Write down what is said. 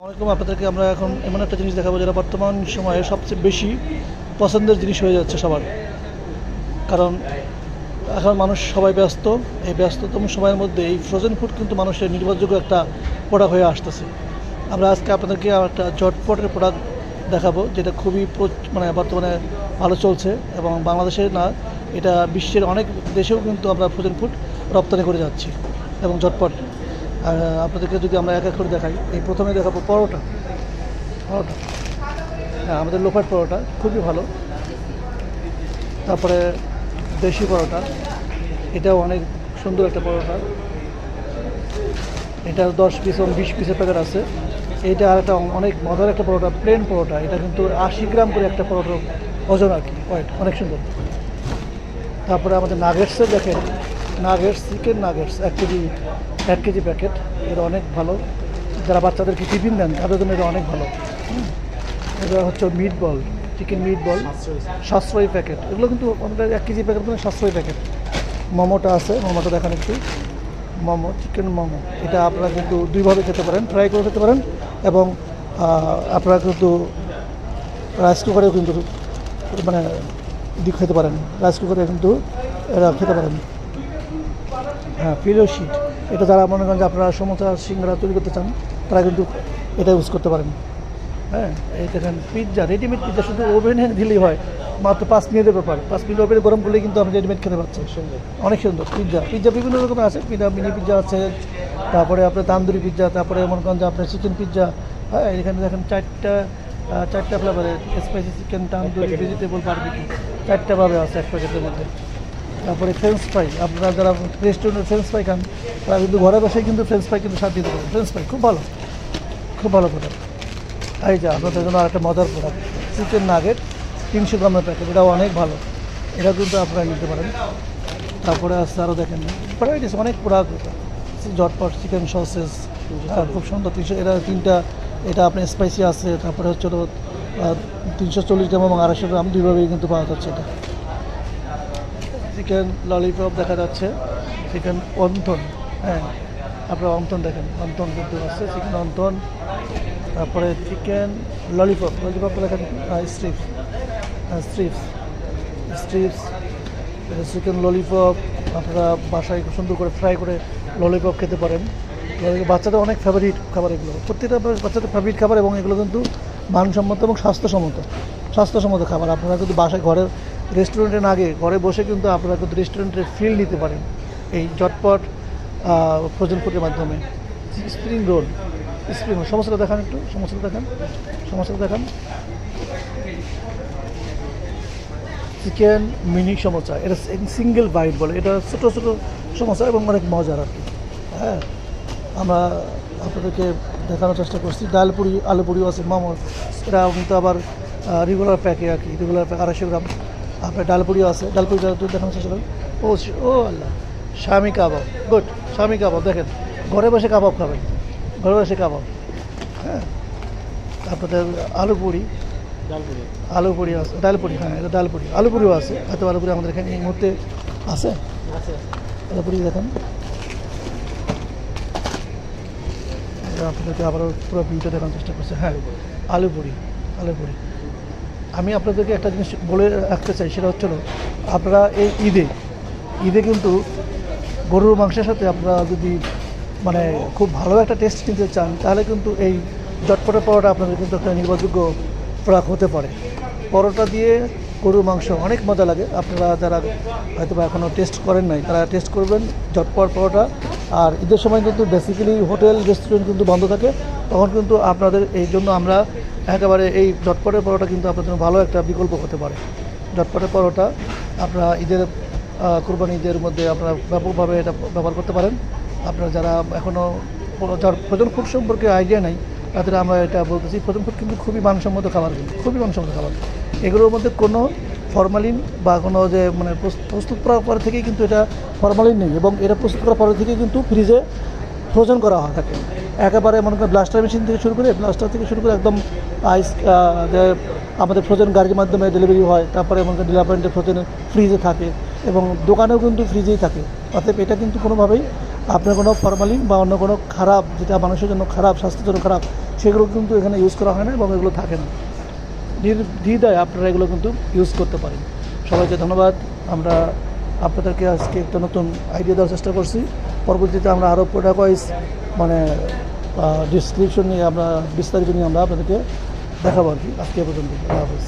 আসসালামু আলাইকুম। আপনাদেরকে আমরা এখন এমন একটা জিনিস দেখাবো যেটা বর্তমান সময়ে সবচেয়ে বেশি পছন্দের জিনিস হয়ে যাচ্ছে সবার। কারণ এখন মানুষ সবাই ব্যস্ত। এই ব্যস্ততম সময়ের মধ্যে এই ফ্রোজেন ফুড কিন্তু মানুষের নির্ভরযোগ্য একটা প্রোডাক্ট হয়ে আসতেছে। আমরা আজকে আপনাদেরকে একটা ঝটপটের প্রোডাক্ট দেখাবো যেটা খুবই বর্তমানে ভালো চলছে এবং বাংলাদেশে না, এটা বিশ্বের অনেক দেশেও কিন্তু আমরা ফ্রোজেন ফুড রপ্তানি করে যাচ্ছি এবং ঝটপট। আর আপনাদেরকে যদি আমরা এক এক করে দেখাই, এই প্রথমে দেখাবো পরোটা। হ্যাঁ, আমাদের লোফার পরোটা খুবই ভালো। তারপরে দেশি পরোটা, এটাও অনেক সুন্দর একটা পরোটা। এটা 10 পিস এবং 20 পিসের প্যাকেট আছে। এইটা আর একটা অনেক মজার একটা পরোটা, প্লেন পরোটা। এটা কিন্তু 80 গ্রাম করে একটা পরোটা ওজন আর কি, ওয়েট অনেক সুন্দর। তারপরে আমাদের নাগেটসের দেখেন, nuggets, chicken nuggets 1 KG packet. এটা অনেক ভালো, যারা বাচ্চাদেরকে টিফিন দেন তাদের জন্য এটা অনেক ভালো। এটা হচ্ছে মিট বল, চিকেন মিট বল, সাশ্রয়ী প্যাকেট। এগুলো কিন্তু আমাদের 1 কেজি প্যাকেট মানে সাশ্রয়ী প্যাকেট। মোমোটা আছে, মোমোটা দেখান একটু। মোমো, চিকেন মোমো, এটা আপনারা কিন্তু দুইভাবে খেতে পারেন, ফ্রাই করে খেতে পারেন এবং আপনারা কিন্তু রাইস কুকারেও কিন্তু খেতে পারেন। রাইস কুকারে কিন্তু এরা খেতে পারেন। হ্যাঁ, ফিলো শিট, এটা যারা মনে করেন যে আপনারা সমোসা সিঙ্গারা তৈরি করতে চান তারা কিন্তু এটা ইউজ করতে পারেন। হ্যাঁ, এই দেখেন পিৎজা, রেডিমেড পিৎজা শুধু ওভেনে দিলেই হয়, মাত্র 5 মিনিটের ব্যাপার। 5 মিনিট ওভেনে গরম করলে কিন্তু আপনি রেডিমেড খেতে পাচ্ছেন। অনেক সুন্দর পিৎজা বিভিন্ন রকমের আছে। মিনি পিৎজা আছে, তারপরে আপনার তান্দুরি পিৎজা, তারপরে মনে করেন যে আপনার চিকেন পিৎজা। হ্যাঁ, এখানে দেখেন চারটা ফ্লেভারের, spicy chicken, tandoori, vegetable, barbecue, 4টা ভাবে আছে এক প্যাকেটের মধ্যে। তারপরে ফ্রেঞ্চ ফ্রাই, আপনারা যারা রেস্টুরেন্টে ফ্রেঞ্চ ফ্রাই খান তারা কিন্তু ঘরে বসে কিন্তু ফ্রেঞ্চ ফ্রাই কিন্তু সাথে দিতে পারেন। ফ্রেঞ্চ ফ্রাই খুব ভালো প্রোডাক্ট। এই যে আপনাদের জন্য আরেকটা মজার প্রোডাক্ট, চিকেন নাগেট 300 গ্রামের প্যাকেট। এটাও অনেক ভালো, এটা কিন্তু আপনারা নিতে পারেন। তারপরে আসছে আরও দেখেন ভ্যারাইটিস অনেক প্রোডাক্ট। ঝটপট চিকেন সসেস, খুব সুন্দর 300, এটা 3টা। এটা আপনার স্পাইসি আছে। তারপরে হচ্ছে 340 গ্রাম এবং 250 গ্রাম, দুইভাবেই কিন্তু পাওয়া যাচ্ছে। এটা চিকেন ললিপপ দেখা যাচ্ছে, চিকেন অন্থন। হ্যাঁ, আপনারা অন্থন দেখেন, অন্থন কিন্তু আছে, চিকেন অন্থন। তারপরে চিকেন ললিপপ দেখেন, স্ট্রিপস, চিকেন ললিপপ। আপনারা বাসায় খুব সুন্দর করে ফ্রাই করে ললিপপ খেতে পারেন। বাচ্চাদের অনেক ফেভারিট খাবার এগুলো, প্রত্যেকটা বাচ্চাদের ফেভারিট খাবার এবং এগুলো কিন্তু মানসম্মত এবং স্বাস্থ্যসম্মত খাবার। আপনারা কিন্তু বাসায় ঘরে রেস্টুরেন্টে না গিয়ে ঘরে বসে কিন্তু আপনারা কিন্তু রেস্টুরেন্টের ফিল নিতে পারেন এই ঝটপট ফ্রোজেন ফুডের মাধ্যমে। স্প্রিং রোল, সমস্যাটা দেখান একটু, সমস্যাটা দেখান। চিকেন মিনি সমোসা, এটা সিঙ্গেল বাইট বলে। এটা ছোটো সমোসা এবং অনেক মজার আর কি। হ্যাঁ, আমরা আপনাদেরকে দেখানোর চেষ্টা করছি। ডালপুরি, আলুপুরিও আছে, মোমো। এটা কিন্তু আবার রেগুলার প্যাকে আর কি, রেগুলার প্যাক 250 গ্রাম। আপনার ডালপুরিও আছে, ডালপুরিটা একটু দেখানোর চেষ্টা করেন। ও আল্লাহ, শামি কাবাব, গুড। শামি কাবাব দেখেন, ঘরে বসে কাবাব খাবেন, ঘরে বসে কাবাব। হ্যাঁ, আপনাদের আলুপুরি আছে, ডালপুরি। হ্যাঁ, এটা ডালপুরি, আলুপুরিও আছে। হয়তো আলুপুরি আমাদের এখানে এই মুহূর্তে আছে। আলুপুরি দেখেন, আপনাদেরকে আবারও পুরো ভিডিও দেখানোর চেষ্টা করছে। হ্যাঁ, আলুপুরি। আমি আপনাদেরকে একটা জিনিস বলে রাখতে চাই, সেটা হচ্ছিল আপনারা এই ঈদে কিন্তু গরুর মাংসের সাথে আপনারা যদি খুব ভালো একটা টেস্ট নিতে চান তাহলে কিন্তু এই ঝটপটের পরোটা আপনাদের কিন্তু একটা নির্ভরযোগ্য প্রোডাক্ট হতে পারে। পরোটা দিয়ে গরুর মাংস অনেক মজা লাগে। আপনারা যারা হয়তো বা এখনও টেস্ট করেন নাই তারা টেস্ট করবেন ঝটপট পরোটা। আর ঈদের সময় কিন্তু বেসিক্যালি হোটেল রেস্টুরেন্ট কিন্তু বন্ধ থাকে, তখন কিন্তু আপনাদের এই জন্য আমরা একেবারে এই ঝটপটের পরোটা কিন্তু আপনাদের জন্য ভালো একটা বিকল্প হতে পারে। ঝটপটের পরোটা আপনারা কুরবানি ঈদের মধ্যে আপনারা ব্যাপকভাবে এটা ব্যবহার করতে পারেন। আপনারা যারা এখনও ফ্রোজেন ফুড সম্পর্কে আইডিয়া নাই তাদের আমরা এটা বলতেছি, ফ্রোজেন ফুড কিন্তু খুবই মানসম্মত খাবার, এগুলোর মধ্যে কোনো ফরমালিন বা কোনো যে প্রস্তুত করার পর থেকেই কিন্তু এটা ফরমালিন নেই এবং এটা প্রস্তুত করার পরে থেকে কিন্তু ফ্রিজে ফ্রোজেন করা হয় থাকে। একেবারে মনে করেন ব্লাস্টার থেকে শুরু করে একদম আইস যে আমাদের ফ্রোজেন গাড়ির মাধ্যমে ডেলিভারি হয়। তারপরে মনে করেন ডিলার পয়েন্টে ফ্রোজেন ফ্রিজে থাকে এবং দোকানেও কিন্তু ফ্রিজেই থাকে। অতএব এটা কিন্তু কোনোভাবেই আপনার কোনো ফরমালিন বা অন্য কোনো খারাপ, যেটা মানুষের জন্য খারাপ, স্বাস্থ্যের জন্য খারাপ, সেগুলো কিন্তু এখানে ইউজ করা হয় না এবং এগুলো থাকে না। নির্দ্বিধায় আপনারা এগুলো কিন্তু ইউজ করতে পারেন। সবাইকে ধন্যবাদ। আমরা আপনাদেরকে আজকে একটা নতুন আইডিয়া দেওয়ার চেষ্টা করছি। পরবর্তীতে আমরা আরও প্রোডাক্ট ওয়াইজ মানে ডিসক্রিপশন নিয়ে আমরা বিস্তারিত নিয়ে আমরা আপনাদেরকে দেখাবো আর কি। আজকে এ পর্যন্ত। আল্লাহ হাফেজ।